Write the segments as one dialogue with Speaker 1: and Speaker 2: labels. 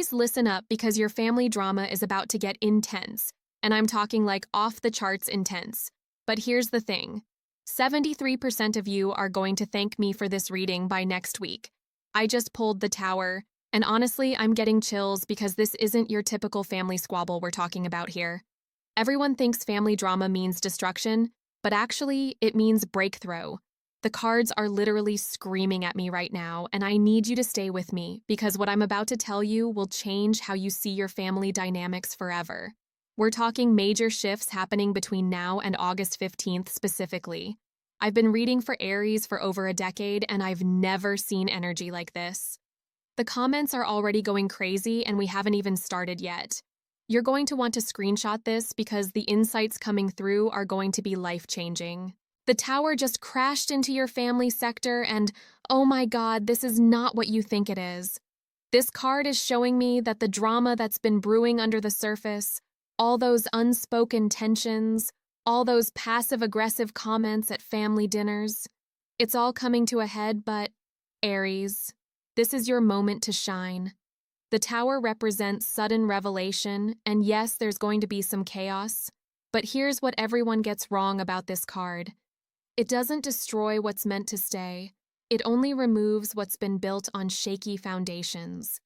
Speaker 1: Aries, listen up because your family drama is about to get intense, and I'm talking like off the charts intense. But here's the thing 73% of you are going to thank me for this reading by next week. I just pulled the tower, and honestly, I'm getting chills because this isn't your typical family squabble we're talking about here. Everyone thinks family drama means destruction, but actually, it means breakthrough. The cards are literally screaming at me right now, and I need you to stay with me because what I'm about to tell you will change how you see your family dynamics forever. We're talking major shifts happening between now and August 15th specifically. I've been reading for Aries for over a decade, and I've never seen energy like this. The comments are already going crazy, and we haven't even started yet. You're going to want to screenshot this because the insights coming through are going to be life-changing. The tower just crashed into your family sector, and oh my God, this is not what you think it is. This card is showing me that the drama that's been brewing under the surface, all those unspoken tensions, all those passive-aggressive comments at family dinners, it's all coming to a head, but Aries, this is your moment to shine. The tower represents sudden revelation, and yes, there's going to be some chaos, but here's what everyone gets wrong about this card. It doesn't destroy what's meant to stay. It only removes what's been built on shaky foundations.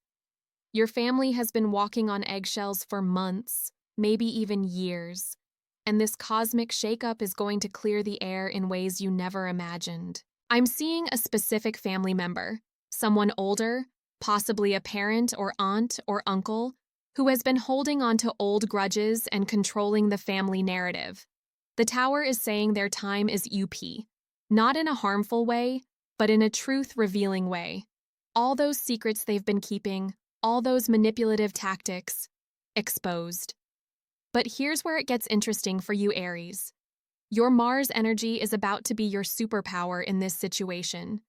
Speaker 1: Your family has been walking on eggshells for months, maybe even years, and this cosmic shakeup is going to clear the air in ways you never imagined. I'm seeing a specific family member, someone older, possibly a parent or aunt or uncle, who has been holding on to old grudges and controlling the family narrative. The tower is saying their time is UP, not in a harmful way, but in a truth-revealing way. All those secrets they've been keeping, all those manipulative tactics, exposed. But here's where it gets interesting for you, Aries. Your Mars energy is about to be your superpower in this situation.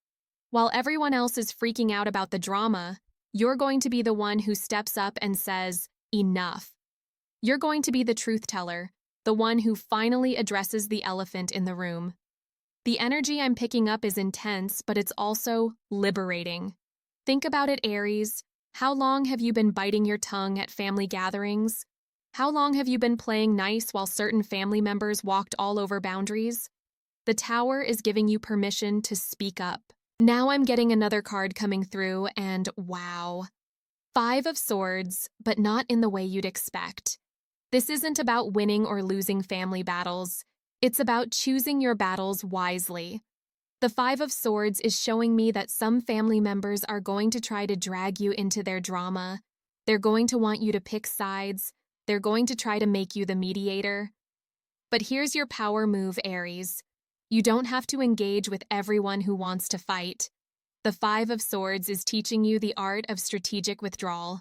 Speaker 1: While everyone else is freaking out about the drama, you're going to be the one who steps up and says, enough. You're going to be the truth teller, the one who finally addresses the elephant in the room. The energy I'm picking up is intense, but it's also liberating. Think about it, Aries. How long have you been biting your tongue at family gatherings? How long have you been playing nice while certain family members walked all over boundaries? The tower is giving you permission to speak up. Now I'm getting another card coming through, and wow. 5 of Swords, but not in the way you'd expect. This isn't about winning or losing family battles. It's about choosing your battles wisely. The 5 of Swords is showing me that some family members are going to try to drag you into their drama. They're going to want you to pick sides. They're going to try to make you the mediator. But here's your power move, Aries. You don't have to engage with everyone who wants to fight. The 5 of Swords is teaching you the art of strategic withdrawal.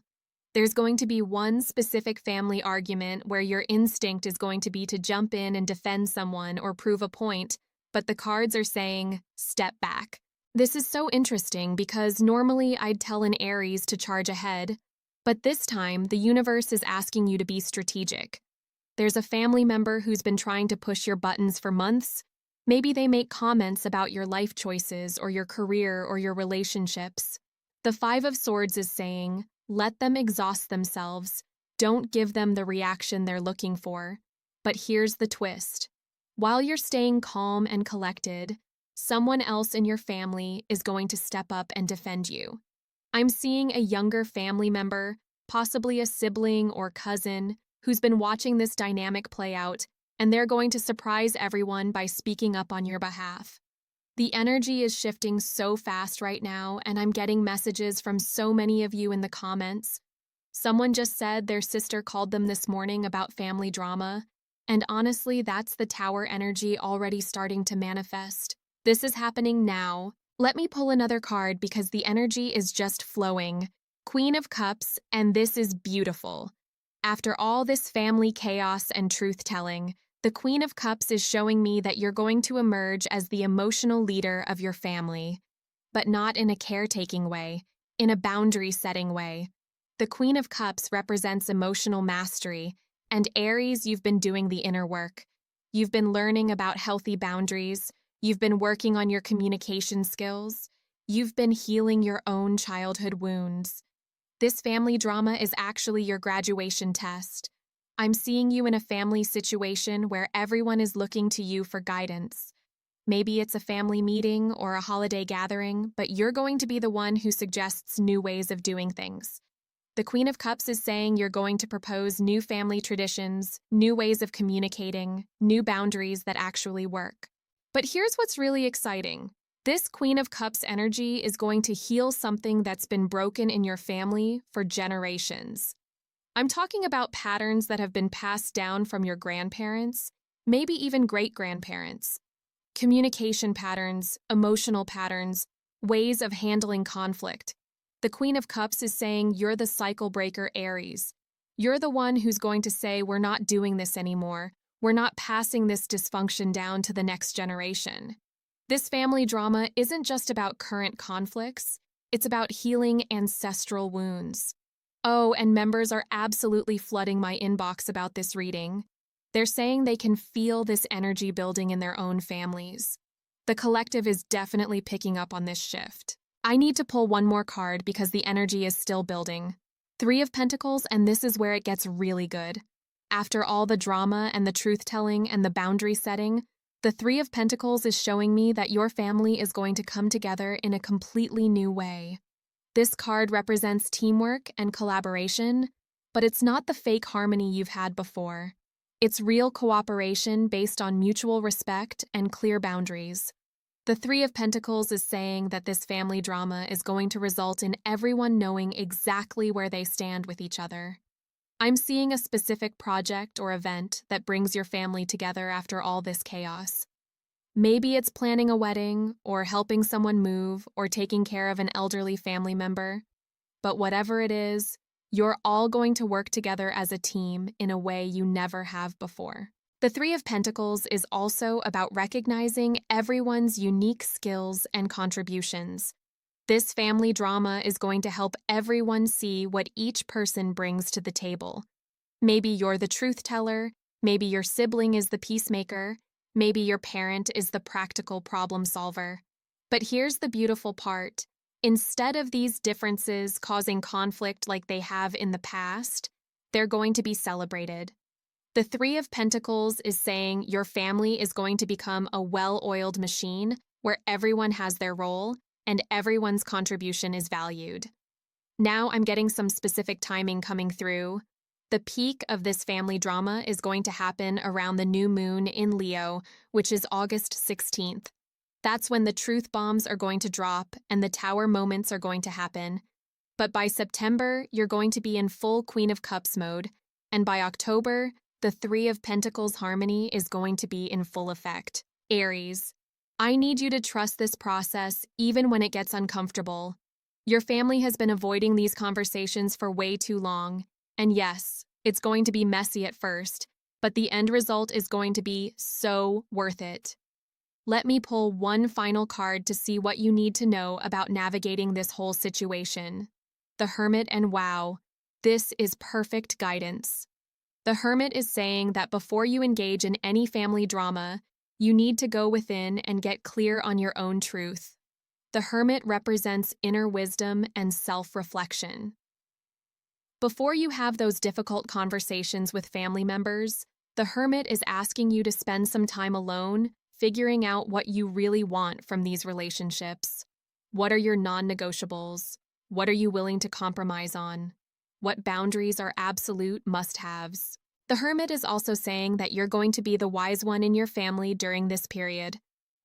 Speaker 1: There's going to be one specific family argument where your instinct is going to be to jump in and defend someone or prove a point, but the cards are saying, step back. This is so interesting because normally I'd tell an Aries to charge ahead, but this time the universe is asking you to be strategic. There's a family member who's been trying to push your buttons for months. Maybe they make comments about your life choices or your career or your relationships. The 5 of Swords is saying, let them exhaust themselves. Don't give them the reaction they're looking for. But here's the twist. While you're staying calm and collected, someone else in your family is going to step up and defend you. I'm seeing a younger family member, possibly a sibling or cousin, who's been watching this dynamic play out, and they're going to surprise everyone by speaking up on your behalf. The energy is shifting so fast right now, and I'm getting messages from so many of you in the comments. Someone just said their sister called them this morning about family drama, and honestly, that's the tower energy already starting to manifest. This is happening now. Let me pull another card because the energy is just flowing. Queen of Cups, and this is beautiful. After all this family chaos and truth-telling, the Queen of Cups is showing me that you're going to emerge as the emotional leader of your family, but not in a caretaking way, in a boundary-setting way. The Queen of Cups represents emotional mastery, and Aries, you've been doing the inner work. You've been learning about healthy boundaries. You've been working on your communication skills. You've been healing your own childhood wounds. This family drama is actually your graduation test. I'm seeing you in a family situation where everyone is looking to you for guidance. Maybe it's a family meeting or a holiday gathering, but you're going to be the one who suggests new ways of doing things. The Queen of Cups is saying you're going to propose new family traditions, new ways of communicating, new boundaries that actually work. But here's what's really exciting. This Queen of Cups energy is going to heal something that's been broken in your family for generations. I'm talking about patterns that have been passed down from your grandparents, maybe even great-grandparents. Communication patterns, emotional patterns, ways of handling conflict. The Queen of Cups is saying you're the cycle breaker, Aries. You're the one who's going to say, we're not doing this anymore. We're not passing this dysfunction down to the next generation. This family drama isn't just about current conflicts, it's about healing ancestral wounds. Oh, and members are absolutely flooding my inbox about this reading. They're saying they can feel this energy building in their own families. The collective is definitely picking up on this shift. I need to pull one more card because the energy is still building. Three of Pentacles, and this is where it gets really good. After all the drama and the truth-telling and the boundary setting, the Three of Pentacles is showing me that your family is going to come together in a completely new way. This card represents teamwork and collaboration, but it's not the fake harmony you've had before. It's real cooperation based on mutual respect and clear boundaries. The Three of Pentacles is saying that this family drama is going to result in everyone knowing exactly where they stand with each other. I'm seeing a specific project or event that brings your family together after all this chaos. Maybe it's planning a wedding, or helping someone move, or taking care of an elderly family member. But whatever it is, you're all going to work together as a team in a way you never have before. The Three of Pentacles is also about recognizing everyone's unique skills and contributions. This family drama is going to help everyone see what each person brings to the table. Maybe you're the truth teller, maybe your sibling is the peacemaker, maybe your parent is the practical problem solver. But here's the beautiful part. Instead of these differences causing conflict like they have in the past, they're going to be celebrated. The Three of Pentacles is saying your family is going to become a well-oiled machine where everyone has their role and everyone's contribution is valued. Now I'm getting some specific timing coming through. The peak of this family drama is going to happen around the new moon in Leo, which is August 16th. That's when the truth bombs are going to drop and the tower moments are going to happen. But by September, you're going to be in full Queen of Cups mode, and by October, the Three of Pentacles harmony is going to be in full effect. Aries, I need you to trust this process even when it gets uncomfortable. Your family has been avoiding these conversations for way too long, and yes, it's going to be messy at first, but the end result is going to be so worth it. Let me pull one final card to see what you need to know about navigating this whole situation. The Hermit, and wow, this is perfect guidance. The Hermit is saying that before you engage in any family drama, you need to go within and get clear on your own truth. The Hermit represents inner wisdom and self-reflection. Before you have those difficult conversations with family members, the Hermit is asking you to spend some time alone, figuring out what you really want from these relationships. What are your non-negotiables? What are you willing to compromise on? What boundaries are absolute must-haves? The Hermit is also saying that you're going to be the wise one in your family during this period.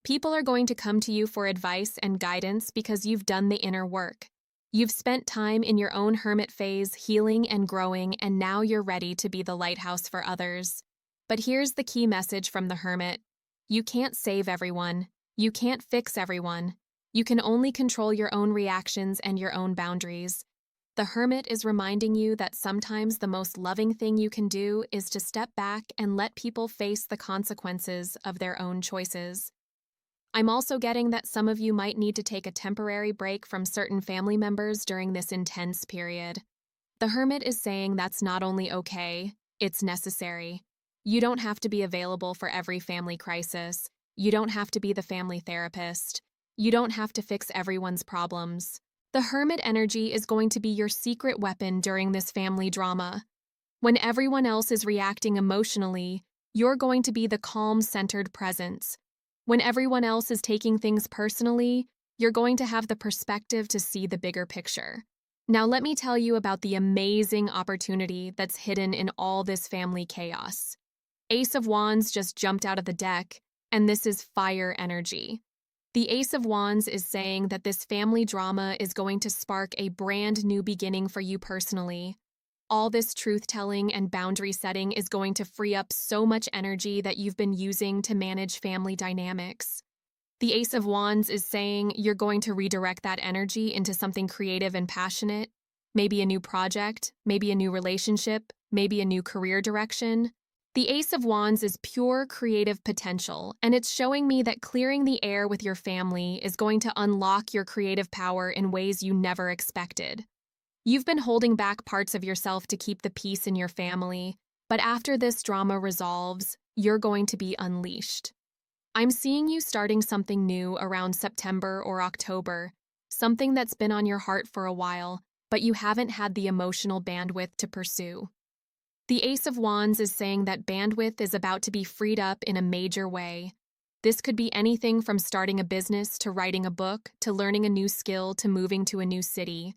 Speaker 1: People are going to come to you for advice and guidance because you've done the inner work. You've spent time in your own Hermit phase, healing and growing, and now you're ready to be the lighthouse for others. But here's the key message from the Hermit. You can't save everyone. You can't fix everyone. You can only control your own reactions and your own boundaries. The Hermit is reminding you that sometimes the most loving thing you can do is to step back and let people face the consequences of their own choices. I'm also getting that some of you might need to take a temporary break from certain family members during this intense period. The Hermit is saying that's not only okay, it's necessary. You don't have to be available for every family crisis. You don't have to be the family therapist. You don't have to fix everyone's problems. The Hermit energy is going to be your secret weapon during this family drama. When everyone else is reacting emotionally, you're going to be the calm, centered presence. When everyone else is taking things personally, you're going to have the perspective to see the bigger picture. Now, let me tell you about the amazing opportunity that's hidden in all this family chaos. Ace of Wands just jumped out of the deck, and this is fire energy. The Ace of Wands is saying that this family drama is going to spark a brand new beginning for you personally. All this truth-telling and boundary setting is going to free up so much energy that you've been using to manage family dynamics. The Ace of Wands is saying you're going to redirect that energy into something creative and passionate, maybe a new project, maybe a new relationship, maybe a new career direction. The Ace of Wands is pure creative potential, and it's showing me that clearing the air with your family is going to unlock your creative power in ways you never expected. You've been holding back parts of yourself to keep the peace in your family, but after this drama resolves, you're going to be unleashed. I'm seeing you starting something new around September or October, something that's been on your heart for a while, but you haven't had the emotional bandwidth to pursue. The Ace of Wands is saying that bandwidth is about to be freed up in a major way. This could be anything from starting a business to writing a book to learning a new skill to moving to a new city.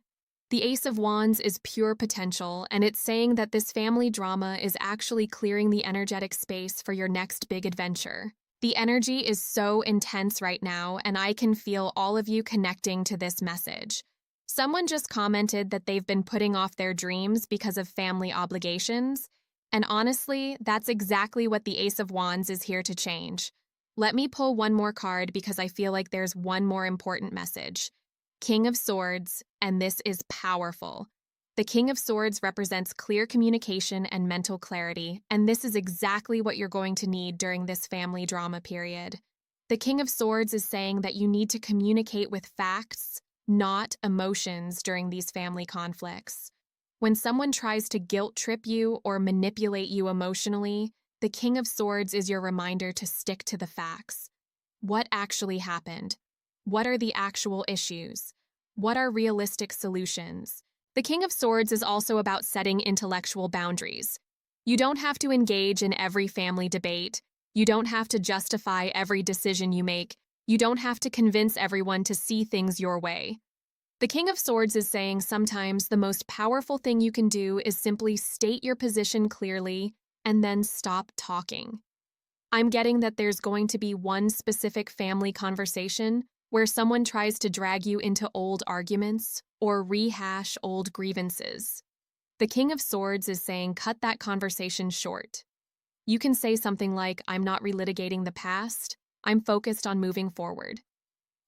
Speaker 1: The Ace of Wands is pure potential, and it's saying that this family drama is actually clearing the energetic space for your next big adventure. The energy is so intense right now, and I can feel all of you connecting to this message. Someone just commented that they've been putting off their dreams because of family obligations, and honestly, that's exactly what the Ace of Wands is here to change. Let me pull one more card because I feel like there's one more important message. King of Swords, and this is powerful. The King of Swords represents clear communication and mental clarity, and this is exactly what you're going to need during this family drama period. The King of Swords is saying that you need to communicate with facts, not emotions during these family conflicts. When someone tries to guilt trip you or manipulate you emotionally, the King of Swords is your reminder to stick to the facts. What actually happened? What are the actual issues? What are realistic solutions? The King of Swords is also about setting intellectual boundaries. You don't have to engage in every family debate. You don't have to justify every decision you make. You don't have to convince everyone to see things your way. The King of Swords is saying sometimes the most powerful thing you can do is simply state your position clearly and then stop talking. I'm getting that there's going to be one specific family conversation where someone tries to drag you into old arguments or rehash old grievances. The King of Swords is saying cut that conversation short. You can say something like, I'm not relitigating the past, I'm focused on moving forward.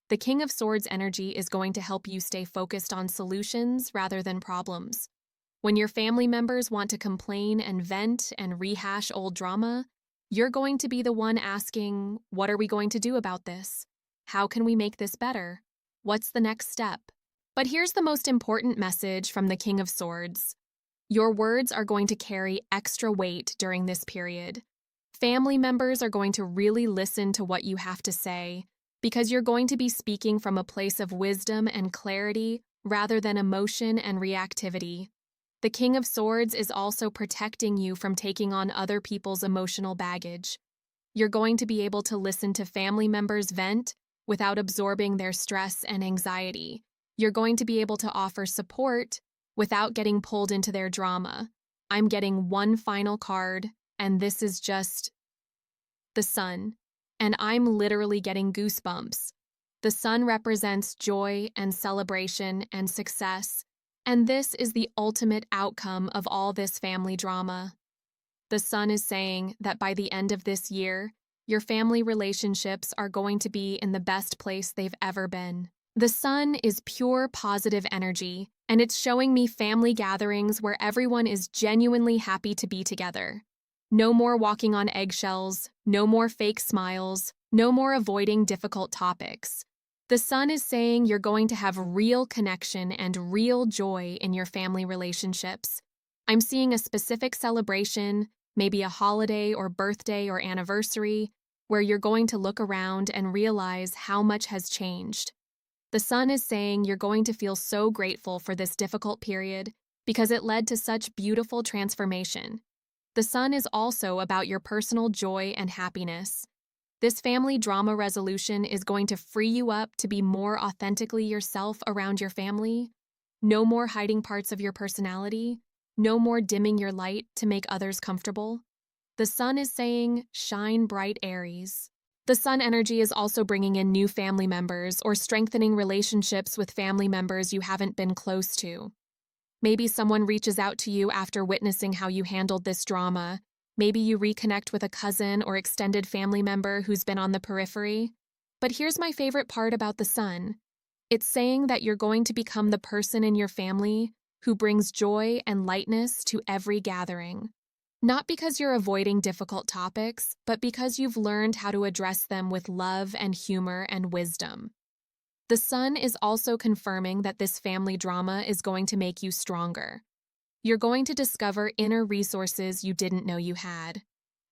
Speaker 1: The King of Swords energy is going to help you stay focused on solutions rather than problems. When your family members want to complain and vent and rehash old drama, you're going to be the one asking, what are we going to do about this? How can we make this better? What's the next step? But here's the most important message from the King of Swords. Your words are going to carry extra weight during this period. Family members are going to really listen to what you have to say because you're going to be speaking from a place of wisdom and clarity rather than emotion and reactivity. The King of Swords is also protecting you from taking on other people's emotional baggage. You're going to be able to listen to family members vent without absorbing their stress and anxiety. You're going to be able to offer support without getting pulled into their drama. I'm getting one final card, and this is just the Sun, and I'm literally getting goosebumps. The Sun represents joy and celebration and success, and this is the ultimate outcome of all this family drama. The Sun is saying that by the end of this year, your family relationships are going to be in the best place they've ever been. The Sun is pure positive energy, and it's showing me family gatherings where everyone is genuinely happy to be together. No more walking on eggshells, no more fake smiles, no more avoiding difficult topics. The Sun is saying you're going to have real connection and real joy in your family relationships. I'm seeing a specific celebration, maybe a holiday or birthday or anniversary, where you're going to look around and realize how much has changed. The sun is saying you're going to feel so grateful for this difficult period because it led to such beautiful transformation. The sun is also about your personal joy and happiness. This family drama resolution is going to free you up to be more authentically yourself around your family. No more hiding parts of your personality. No more dimming your light to make others comfortable. The sun is saying, shine bright, Aries. The sun energy is also bringing in new family members or strengthening relationships with family members you haven't been close to. Maybe someone reaches out to you after witnessing how you handled this drama. Maybe you reconnect with a cousin or extended family member who's been on the periphery. But here's my favorite part about the sun. It's saying that you're going to become the person in your family who brings joy and lightness to every gathering. Not because you're avoiding difficult topics, but because you've learned how to address them with love and humor and wisdom. The sun is also confirming that this family drama is going to make you stronger. You're going to discover inner resources you didn't know you had.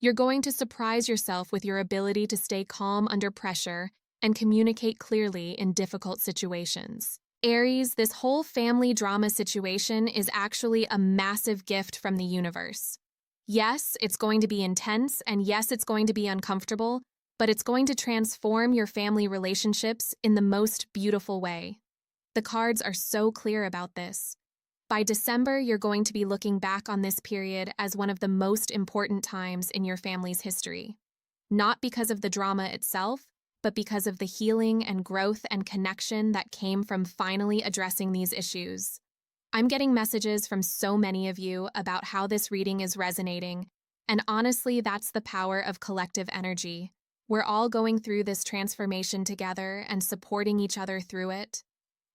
Speaker 1: You're going to surprise yourself with your ability to stay calm under pressure and communicate clearly in difficult situations. Aries, this whole family drama situation is actually a massive gift from the universe. Yes, it's going to be intense, and yes, it's going to be uncomfortable, but it's going to transform your family relationships in the most beautiful way. The cards are so clear about this. By December, you're going to be looking back on this period as one of the most important times in your family's history. Not because of the drama itself, but because of the healing and growth and connection that came from finally addressing these issues. I'm getting messages from so many of you about how this reading is resonating, and honestly, that's the power of collective energy. We're all going through this transformation together and supporting each other through it.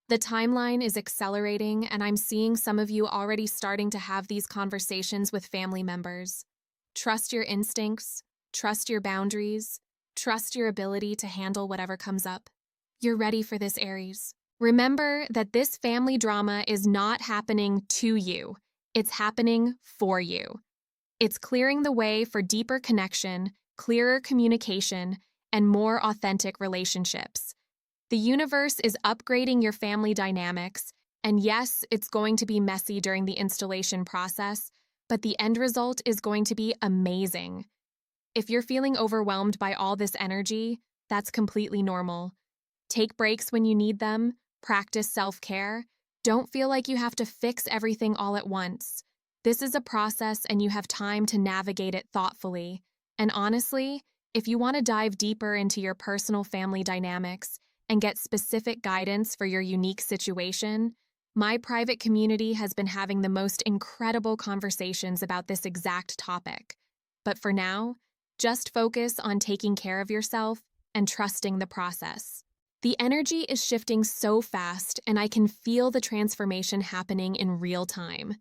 Speaker 1: The timeline is accelerating, and I'm seeing some of you already starting to have these conversations with family members. Trust your instincts, trust your boundaries, trust your ability to handle whatever comes up. You're ready for this, Aries. Remember that this family drama is not happening to you. It's happening for you. It's clearing the way for deeper connection, clearer communication, and more authentic relationships. The universe is upgrading your family dynamics, and yes, it's going to be messy during the installation process, but the end result is going to be amazing. If you're feeling overwhelmed by all this energy, that's completely normal. Take breaks when you need them, practice self-care. Don't feel like you have to fix everything all at once. This is a process, and you have time to navigate it thoughtfully. And honestly, if you want to dive deeper into your personal family dynamics and get specific guidance for your unique situation, my private community has been having the most incredible conversations about this exact topic. But for now, just focus on taking care of yourself and trusting the process. The energy is shifting so fast, and I can feel the transformation happening in real time.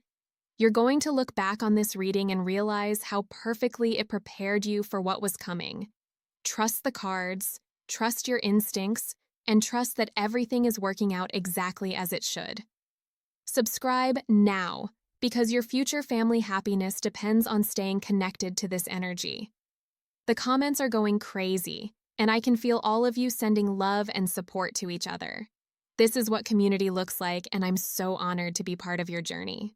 Speaker 1: You're going to look back on this reading and realize how perfectly it prepared you for what was coming. Trust the cards, trust your instincts, and trust that everything is working out exactly as it should. Subscribe now, because your future family happiness depends on staying connected to this energy. The comments are going crazy, and I can feel all of you sending love and support to each other. This is what community looks like, and I'm so honored to be part of your journey.